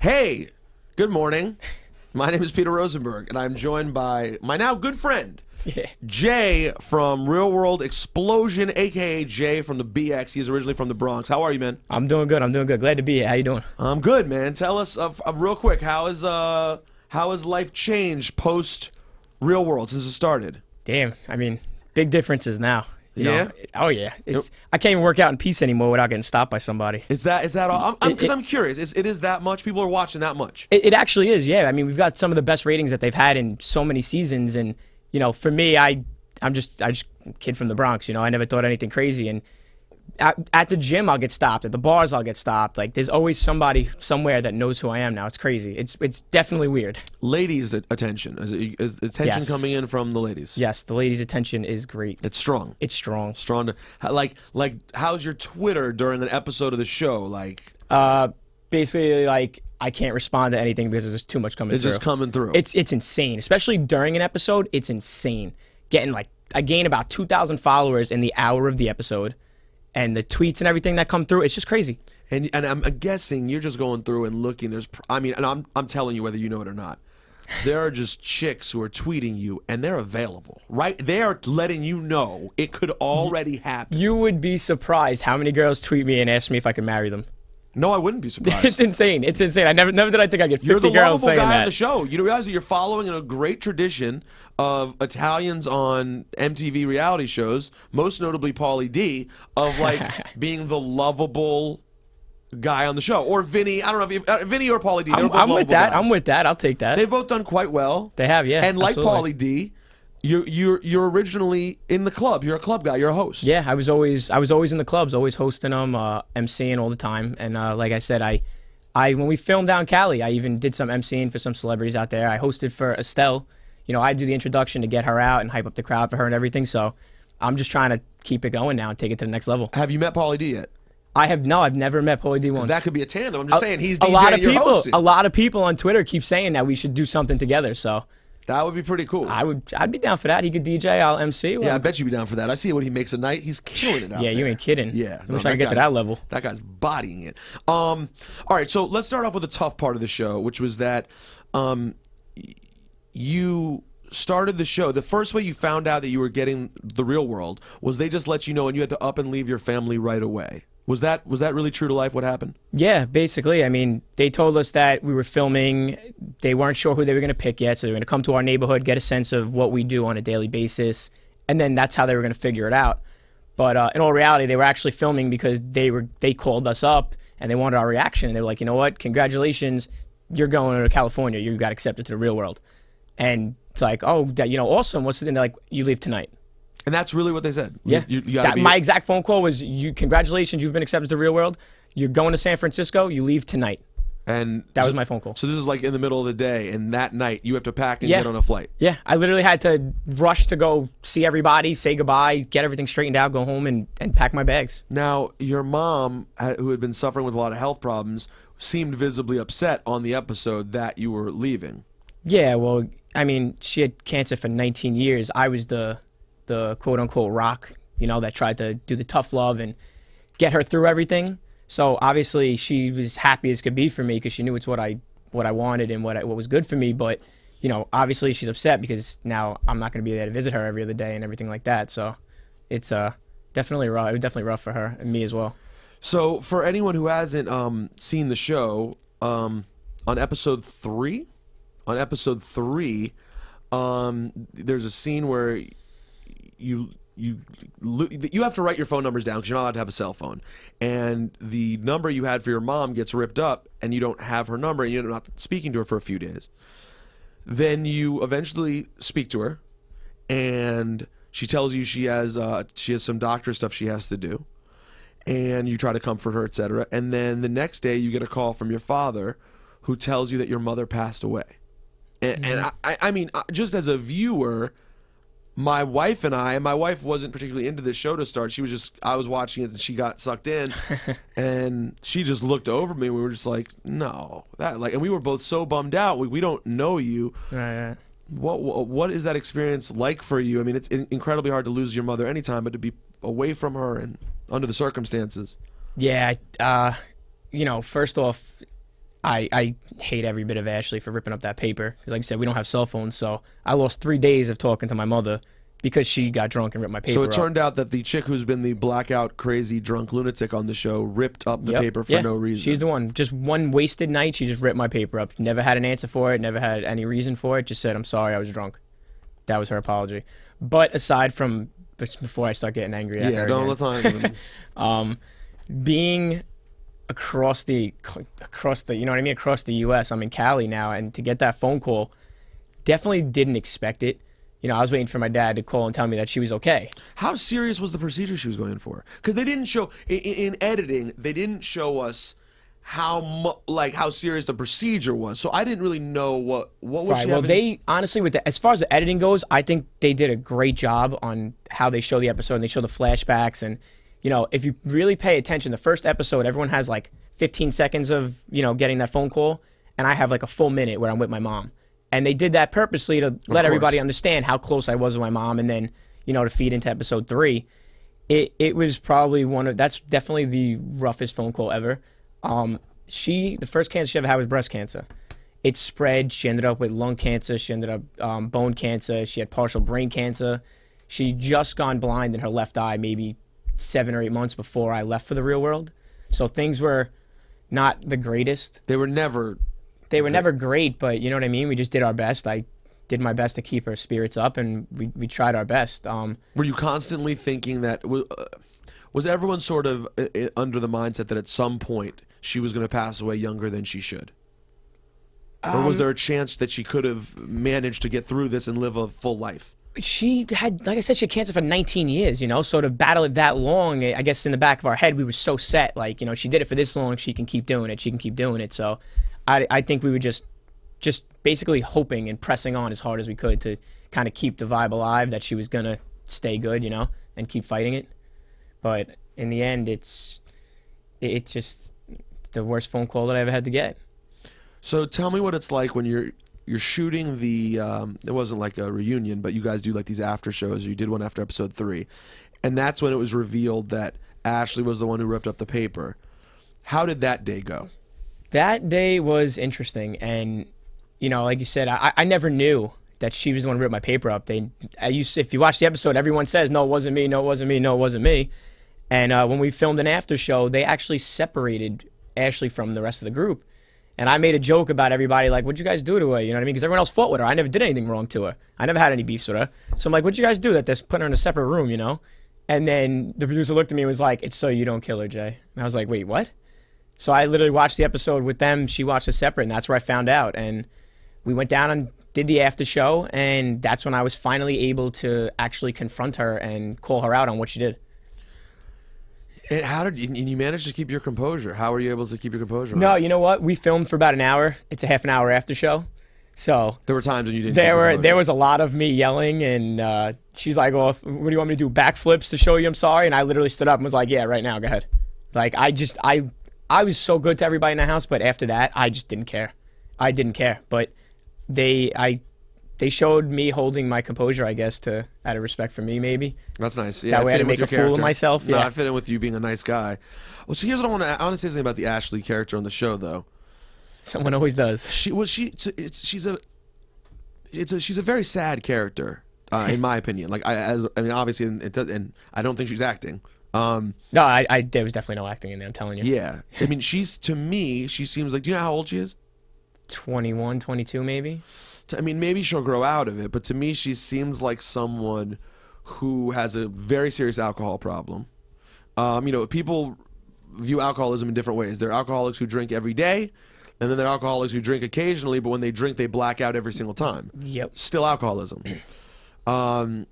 Hey, good morning. My name is Peter Rosenberg, and I'm joined by my now good friend, Jay from Real World Explosion, a.k.a. Jay from the BX. He's originally from the Bronx. How are you, man? I'm doing good. I'm doing good. Glad to be here. How you doing? I'm good, man. Tell us real quick, how has life changed post Real World since it started? Damn. I mean, big differences now. You Yeah? know? Oh, yeah. I can't even work out in peace anymore without getting stopped by somebody. Is that all? Because I'm curious. It is that much? People are watching that much? It actually is, yeah. I mean, we've got some of the best ratings that they've had in so many seasons. And, you know, for me, I'm just a kid from the Bronx, you know. I never thought anything crazy. And at the gym, I'll get stopped. At the bars, I'll get stopped. Like, there's always somebody somewhere that knows who I am now. It's crazy. It's definitely weird. Ladies' attention. Is attention coming in from the ladies? Yes, the ladies' attention is great. It's strong. It's strong. Strong. Like, how's your Twitter during an episode of the show? Like, basically, like, I can't respond to anything because there's just too much coming through. It's just coming through. It's insane. Especially during an episode, it's insane. Getting, like, I gain about 2,000 followers in the hour of the episode. And the tweets and everything that come through, it's just crazy. And I'm guessing you're just going through and looking. And I'm telling you whether you know it or not. There are just chicks who are tweeting you, and they're available, right? They are letting you know it could already happen. You would be surprised how many girls tweet me and ask me if I could marry them. No, I wouldn't be surprised. It's insane. It's insane. I never did I think I'd get 50 girls saying that. You're the lovable guy on the show. You realize that you're following in a great tradition of Italians on MTV reality shows, most notably Pauly D, of like being the lovable guy on the show. Or Vinny. I don't know if Vinny or Pauly D. I'm with that. Guys. I'm with that. I'll take that. They've both done quite well. They have, yeah. And like absolutely. Pauly D, you're originally in the club. You're a club guy. You're a host. Yeah, I was always in the clubs, always hosting them, emceeing all the time. And like I said, I when we filmed down Cali, I even did some emceeing for some celebrities out there. I hosted for Estelle. You know, I do the introduction to get her out and hype up the crowd for her and everything. So I'm just trying to keep it going now and take it to the next level. Have you met Pauly D yet? I've never met Pauly D once. That could be a tandem. I'm just saying he's DJ, you're hosting. A lot of people on Twitter keep saying that we should do something together. So that would be pretty cool. I'd be down for that. He could DJ, I'll MC. Yeah, I bet you'd be down for that. I see what he makes a night. He's killing it out there. Yeah, you ain't kidding. Yeah. I wish I could get to that level. That guy's bodying it. All right, so let's start off with the tough part of the show, which was that you started the show. The first way you found out that you were getting the Real World was they just let you know and you had to up and leave your family right away. Was that really true to life? What happened? Yeah, basically. I mean, they told us that we were filming. They weren't sure who they were going to pick yet, so they were going to come to our neighborhood, get a sense of what we do on a daily basis, and then that's how they were going to figure it out. But in all reality, they were actually filming because they called us up and they wanted our reaction. And they were like, you know what? Congratulations, you're going to California. You got accepted to the Real World. And it's like, oh, you know, awesome. What's the thing? They're like, you leave tonight. And that's really what they said. Yeah. My exact phone call was, congratulations, you've been accepted to the Real World. You're going to San Francisco. You leave tonight. And that was my phone call. So this is like in the middle of the day, and that night you have to pack and get on a flight. Yeah, I literally had to rush to go see everybody, say goodbye, get everything straightened out, go home and pack my bags. Now, your mom, who had been suffering with a lot of health problems, seemed visibly upset on the episode that you were leaving. Yeah, well, I mean, she had cancer for 19 years. I was the quote-unquote rock, you know, that tried to do the tough love and get her through everything. So obviously she was happy as could be for me because she knew it's what I wanted and what was good for me. But, you know, obviously she's upset because now I'm not going to be there to visit her every other day and everything like that. So it's definitely rough. It was definitely rough for her and me as well. So for anyone who hasn't seen the show, on episode 3, there's a scene where you have to write your phone numbers down because you're not allowed to have a cell phone, and the number you had for your mom gets ripped up and you don't have her number and you're not speaking to her for a few days. Then you eventually speak to her and she tells you she has some doctor stuff she has to do, and you try to comfort her, etc. And then the next day you get a call from your father who tells you that your mother passed away. And I mean, just as a viewer, my wife wasn't particularly into this show to start. She was just, I was watching it and she got sucked in and she just looked over me. We were just like, no, and we were both so bummed out. We don't know you. Right. What is that experience like for you? I mean, it's incredibly hard to lose your mother anytime, but to be away from her and under the circumstances. Yeah. You know, first off, I hate every bit of Ashley for ripping up that paper. Because like I said, we don't have cell phones, so I lost 3 days of talking to my mother because she got drunk and ripped my paper So it up. turned out that the chick who's been the blackout, crazy, drunk lunatic on the show ripped up the paper for no reason. She's the one. Just one wasted night, she just ripped my paper up. Never had an answer for it, never had any reason for it. Just said, I'm sorry, I was drunk. That was her apology. But aside from, before I start getting angry at her again, let's not even... being across the you know what I mean, across the US, I'm in Cali now, and to get that phone call, definitely didn't expect it. You know, I was waiting for my dad to call and tell me that she was okay. How serious was the procedure she was going in for? Because they didn't show in editing. They didn't show us how serious the procedure was. So I didn't really know what was right. she Well, having? they honestly, as far as the editing goes, I think they did a great job on how they show the episode. And they show the flashbacks, and you know, if you really pay attention, the first episode, everyone has like 15 seconds of getting that phone call, and I have like a full minute where I'm with my mom. And they did that purposely to let everybody understand how close I was with my mom, and then, to feed into episode 3. It was probably that's definitely the roughest phone call ever. The first cancer she ever had was breast cancer. It spread. She ended up with lung cancer. She ended up bone cancer. She had partial brain cancer. She just gone blind in her left eye maybe 7 or 8 months before I left for the real world. So things were not the greatest. They were never great, but you know what I mean? We just did our best. I did my best to keep her spirits up, and we tried our best. Were you constantly thinking that... was everyone sort of under the mindset that at some point she was going to pass away younger than she should? Or was there a chance that she could have managed to get through this and live a full life? She had, like I said, she had cancer for 19 years, so to battle it that long, I guess in the back of our head, we were so set, like, she did it for this long, she can keep doing it, so... I think we were just basically hoping and pressing on as hard as we could to kind of keep the vibe alive that she was going to stay good, and keep fighting it. But in the end, it's just the worst phone call that I ever had to get. So tell me what it's like when you're shooting the, it wasn't like a reunion, but you guys do like these after shows. You did one after episode 3. And that's when it was revealed that Ashley was the one who ripped up the paper. How did that day go? That day was interesting, and like you said, I never knew that she was the one who ripped my paper up. If you watch the episode, everyone says, "No, it wasn't me. No, it wasn't me. No, it wasn't me." And when we filmed an after show, they actually separated Ashley from the rest of the group. And I made a joke about everybody, like, "What'd you guys do to her?" You know what I mean? Because everyone else fought with her. I never did anything wrong to her. I never had any beefs with her. So I'm like, "What'd you guys do that they're putting her in a separate room?" And then the producer looked at me and was like, "It's so you don't kill her, Jay." And I was like, "Wait, what?" So I literally watched the episode with them. She watched it separate, and that's where I found out. And we went down and did the after show, and that's when I was finally able to actually confront her and call her out on what she did. And how did you manage to keep your composure? How were you able to keep your composure? No, you know what? We filmed for about an hour. It's a half an hour after show. So there were times when you didn't. There was a lot of me yelling, and she's like, "Well, what do you want me to do? Backflips to show you I'm sorry?" And I literally stood up and was like, "Yeah, right now, go ahead." Like I was so good to everybody in the house, but after that, I just didn't care. I didn't care. But they showed me holding my composure, I guess, out of respect for me, maybe. That's nice. Yeah, that way I didn't make a fool of myself. No, yeah. I fit in with you being a nice guy. Well, so here's what I want to say something about the Ashley character on the show, though. Someone always does. She's a very sad character, in my opinion. Like obviously, and I don't think she's acting. No, there was definitely no acting in there, I'm telling you. Yeah. I mean, to me, she seems like, do you know how old she is? 21, 22 maybe? I mean, maybe she'll grow out of it, but to me, she seems like someone who has a very serious alcohol problem. People view alcoholism in different ways. There are alcoholics who drink every day, and then there are alcoholics who drink occasionally, but when they drink, they black out every single time. Yep. Still alcoholism. And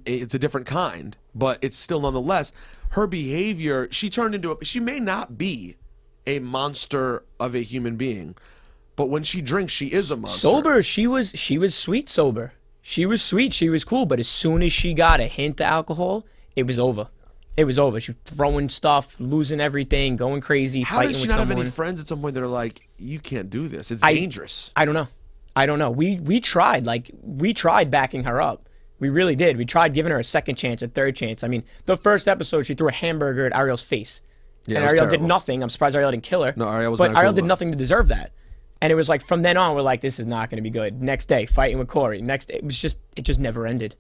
it's a different kind, but it's still nonetheless... Her behavior, she may not be a monster of a human being, but when she drinks, she is a monster. Sober, she was sweet sober. She was sweet, she was cool, but as soon as she got a hint of alcohol, it was over. It was over. She was throwing stuff, losing everything, going crazy, fighting with someone. How does she not have any friends at some point that are like, "You can't do this. It's dangerous"? I don't know. We tried. We tried backing her up. We really did. We tried giving her a second chance, a third chance. I mean, the first episode, she threw a hamburger at Ariel's face. Yeah, and it was Ariel did terrible. nothing. I'm surprised Ariel didn't kill her. No, Ariel was But not Ariel cool did about it. nothing to deserve that. And it was like from then on, we're like, this is not going to be good. Next day, fighting with Corey. Next day, it just never ended.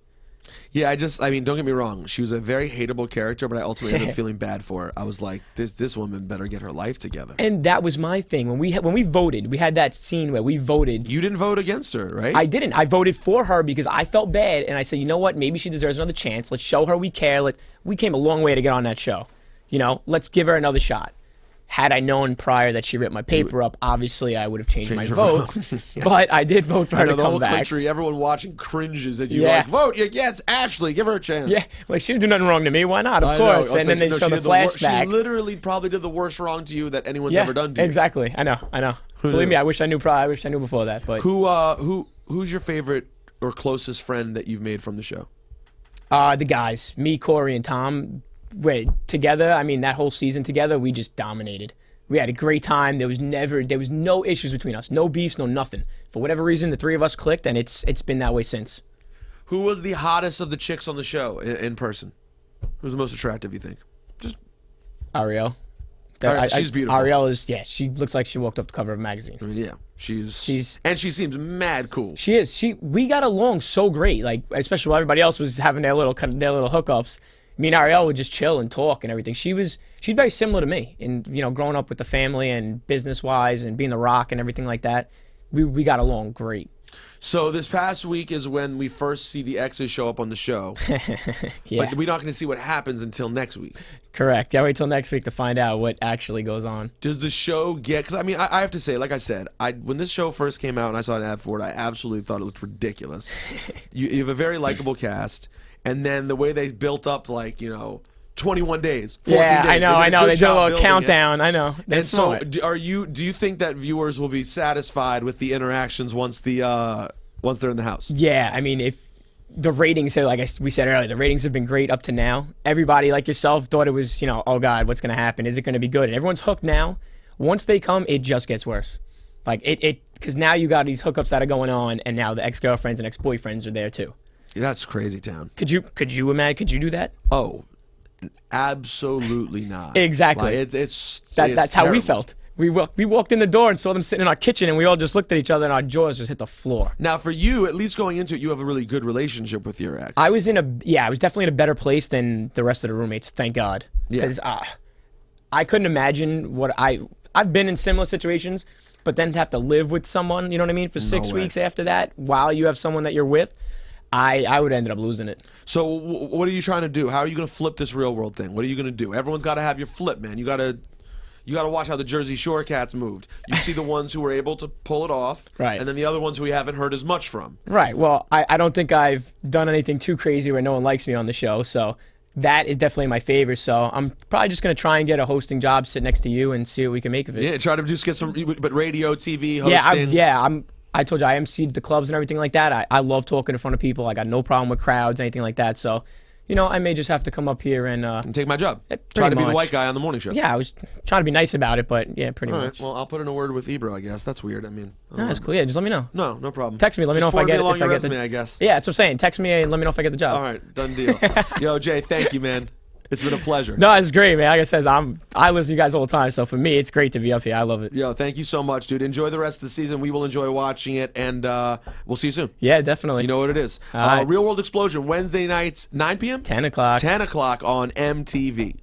Yeah, I mean, don't get me wrong. She was a very hateable character, but I ultimately ended up feeling bad for her. I was like, this woman better get her life together. And that was my thing. When we voted, we had that scene where we voted. You didn't vote against her, right? I didn't. I voted for her because I felt bad, and I said, you know what? Maybe she deserves another chance. Let's show her we care. We came a long way to get on that show. You know, let's give her another shot. Had I known prior that she ripped my paper up, obviously I would have changed my your vote. Yes. But I did vote for I her know to the come whole back. country, everyone watching cringes at you. Yeah. Like, vote. Yes, Ashley, give her a chance. Yeah, like she didn't do nothing wrong to me. Why not? Of I course. know. And then they show she the did worst- flashback. She literally probably did the worst wrong to you that anyone's Yeah, ever done to you. exactly. I know. Believe knew? me, I wish I knew. I wish I knew before that. But Who's your favorite or closest friend that you've made from the show? the guys, me, Corey, and Tom, together. I mean, that whole season together, we just dominated. We had a great time. There was no issues between us, no beefs, no nothing. For whatever reason, the three of us clicked, and it's been that way since. Who was the hottest of the chicks on the show in person? Who's the most attractive, you think? Just Ariel. She's beautiful. Ariel is, she looks like she walked off the cover of a magazine. I mean, yeah, and she seems mad cool. She is. We got along so great. Like, especially while everybody else was having their little hookups. Me and Ariel would just chill and talk and everything. She's very similar to me, and growing up with the family and business wise and being the Rock and everything like that. We got along great. So this past week is when we first see the exes show up on the show. Yeah, But we're not going to see what happens until next week. correct. Gotta wait till next week to find out what actually goes on. Does the show get? Because I mean, I have to say, like I said, when this show first came out and I saw an ad for it, I absolutely thought it looked ridiculous. You have a very likable cast, and then the way they built up, 21 days, 14 Yeah, days. I know. They did did a little countdown. I know. And so, smart. do you think that viewers will be satisfied with the interactions once they're in the house? Yeah, I mean, if the ratings have, we said earlier, the ratings have been great up to now. Everybody, like yourself, thought it was, oh God, what's going to happen? Is it going to be good? And everyone's hooked now. Once they come, it just gets worse. Because now you got these hookups that are going on, and now the ex-girlfriends and ex-boyfriends are there too. That's crazy town. Could you imagine? Could you do that? Oh, absolutely not. Exactly. That's how we terrible. felt. We walked in the door and saw them sitting in our kitchen, and we all just looked at each other, and our jaws just hit the floor. Now, for you, at least going into it, you have a really good relationship with your ex. I was definitely in a better place than the rest of the roommates. Thank God. Yeah. Because I couldn't imagine I've been in similar situations, but then to have to live with someone, you know what I mean, for 6 way. weeks after that, while you have someone that you're with, I would end up losing it. So what are you trying to do? How are you going to flip this real world thing? What are you going to do? Everyone's got to have your flip, man. You got to watch how the Jersey Shore cats moved. You see the ones who were able to pull it off, Right. and then the other ones who we haven't heard as much from. Right. Well, I don't think I've done anything too crazy where no one likes me on the show, so that is definitely my favor. So I'm probably just going to try and get a hosting job, sit next to you, and see what we can make of it. Yeah, try to just get some, but radio, TV, hosting. I told you I emceed the clubs and everything like that. I love talking in front of people. I got no problem with crowds, anything like that. So, I may just have to come up here and And take my job. pretty Try to be the much. white guy on the morning show. Yeah, I was trying to be nice about it, but yeah, pretty All much. right. Well, I'll put in a word with Ebro, I guess. That's weird. I mean, No, that's cool. Yeah, just let me know. No problem. Text me. Let me know if I forward get me along if your I get the resume, I guess. Yeah, that's what I'm saying. Text me and let me know if I get the job. All right, done deal. Yo, Jay, thank you, man. It's been a pleasure. No, it's great, man. Like I said, I listen to you guys all the time, so for me, it's great to be up here. I love it. Yo, thank you so much, dude. Enjoy the rest of the season. We will enjoy watching it, and we'll see you soon. Yeah, definitely. You know what it is. All right. Real World Explosion, Wednesday nights, 9 p.m.? 10 o'clock. 10 o'clock on MTV.